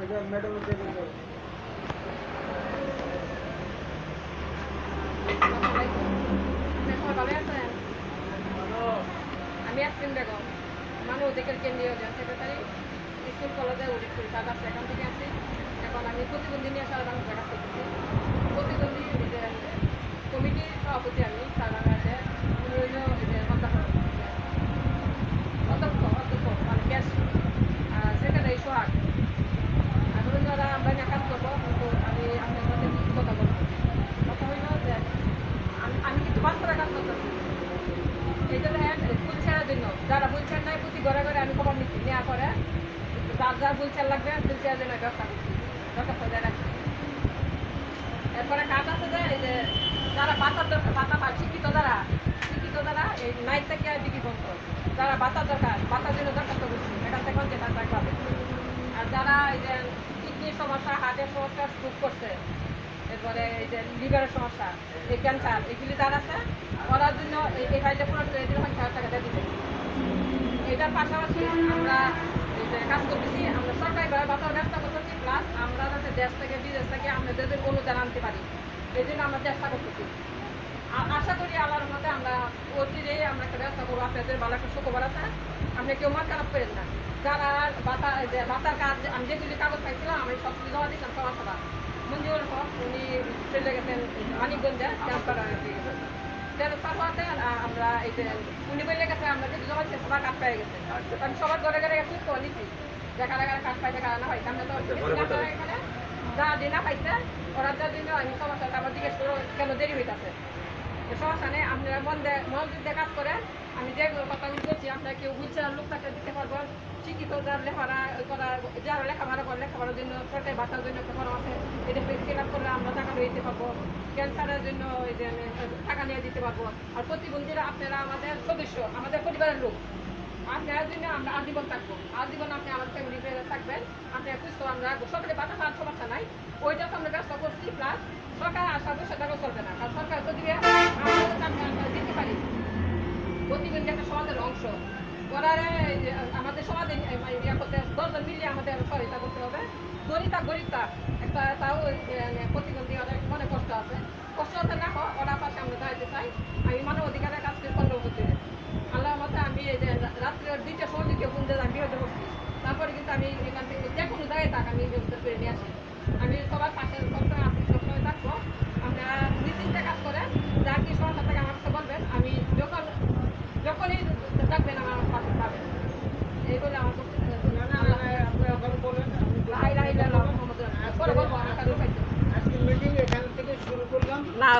আমি আসিম বেগম মানে ওদের কেন্দ্রীয় সেক্রেটারি স্কুল কলেজে সাদা সেখান থেকে আসি। এখন আমি প্রতিবন্ধী নিয়ে সারা বাংলার কাছ থেকে প্রতিবন্ধী কমিটির সভাপতি আমি সারা বাংলাদেশে অধ্যক্ষ মানে গ্যাস সেক্রেটারি সোহাগ। এখন যারা আমরা নিয়ে কাজ করবো কিন্তু আমি আপনার সাথে কথা বলবো। কথা হইল যে আমি কিন্তু বাস্তবে কাজ করতেছি এই জন্য হুইলচেয়ারের জন্য যারা হুইলচেয়ার নাই প্রতি ঘরে ঘরে আমি খবর নিচ্ছি নেওয়া করে যার যার হুইলচেয়ার লাগবে হুইলচেয়ারের জন্য ব্যবস্থা করছি দরখাস্ত দিয়ে রাখছি। এরপরে কাজ আছে যে এই যে যারা বাতার দরকার বাতা পায় শিক্ষিত যারা এই নাইট থেকে ডিগ্রি পর্যন্ত যারা বাতার দরকার বাতার জন্য দরখাস্ত করছি এখান থেকে যে টাকা পাবে। আর যারা এই যে কিডনির সমস্যা হার্টের সমস্যা স্ট্রোক করছে এরপরে এই যে লিভারের সমস্যা এই ক্যান্সার এগুলি যারা আছে করার জন্য এই ফাইলটা পুরো 50,000 টাকা দিয়ে দিবে। এটার পাশাপাশি আমরা এই যে কাজ করতেছি আমরা সরকারিভাবে বাতার ব্যবস্থা করতেছি প্লাস আমরা যাতে দেশ থেকে বিদেশ থেকে আমাদের অনুদান আনতে পারি এই জন্য আমরা চেষ্টা করতেছি। আশা করি আল্লাহর মধ্যে আমরা অচিরেই আমরা একটা ব্যবস্থা করবো। আপনাদের ভালো একটা সুখবর আছে, আপনি কেউ মার খারাপ করেন না। যারা বাতার কাজ আমি যেগুলি কাগজ পাইছিলাম আমি সব কিছু জমা দিচ্ছিলাম সবার মঞ্জুর হক উনি চলে গেছেন মানিকগঞ্জে ট্রান্সফার হওয়াতে আমরা এই যে উনি বললে গেছে আমরা যেহেতু জমা দিচ্ছি সবার কাজ পেয়ে গেছে। আমি সবার ঘরে ঘরে খুব করে নিচ্ছি যে কারা কারা কাজ পাইছে কারা না পাইছে। আমরা তো এখানে যা যে না পাইছে ওরা যার জন্য আমি সবার সাথে আমার জিজ্ঞেস করো কেন দেরি হইতেছে। সমস্যা নেই, আপনারা মনোযোগ দিয়ে কাজ করেন। আমি যেগুলো কথা বলছি আপনারা কেউ হুইলচেয়ার লোক থাকলে দিতে পারবো। শিক্ষিত যার লেখাপড়া করা যারা লেখাপড়া করে লেখাপড়ার জন্য সরকারি ভাতার জন্য একটা ফর্ম আছে এটা ফিল আপ করলে আমরা টাকা নিয়ে দিতে পারবো। ক্যান্সারের জন্য এই যে টাকা নিয়ে দিতে পারবো। আর প্রতিবন্ধীরা আপনারা আমাদের সদস্য আমাদের পরিবারের লোক আপনার জন্য আমরা আজীবন থাকবো। আজীবন আপনি আমাদের ফ্যামিলিতে থাকবেন। আপনি সুস্থ আমরা সরকারি ভাতা পাওয়ার সমস্যা নাই ওইটা তো আমরা ব্যবস্থা করছি প্লাস সরকার আশা বসে টাকা চলবে না কারণ সরকার তো দিবে আমরা দিতে পারি। প্রতিবন্ধী একটা সমাজের অংশ করারে আমাদের সমাজে ইয়া করতে 10 জন মিলিয়ে আমাদের সহায়তা করতে হবে। গরিবটা একটা তাও প্রতিবন্ধী অনেক মনে কষ্ট আছে না হোক ওরা পাশে আমরা দাঁড়াতে চাই। আমি মানব অধিকারের কাজ কন্ট্রোল করতে আল্লাহ মতে আমি এই যে রাত্রে 2টার সময় দ্বিতীয় ফোন দিয়ে আমি বিরত করছি তারপরে কিন্তু আমি এখান থেকে যে কোনো জায়গায় থাক আমি করে নিয়ে আসি। আমি সবার পাশে সবসময় আসি সবসময় থাকবো। আপনারা নিশ্চিন্তে কাজ করেন যা কি সমস্যা থেকে আমার কাছে বলবেন আমি যখনই থাকবেন আমার পাশে পাবেন। এই বলে আমার বলবো আমার কাছে মিটিং এখান থেকে শুরু করলাম না।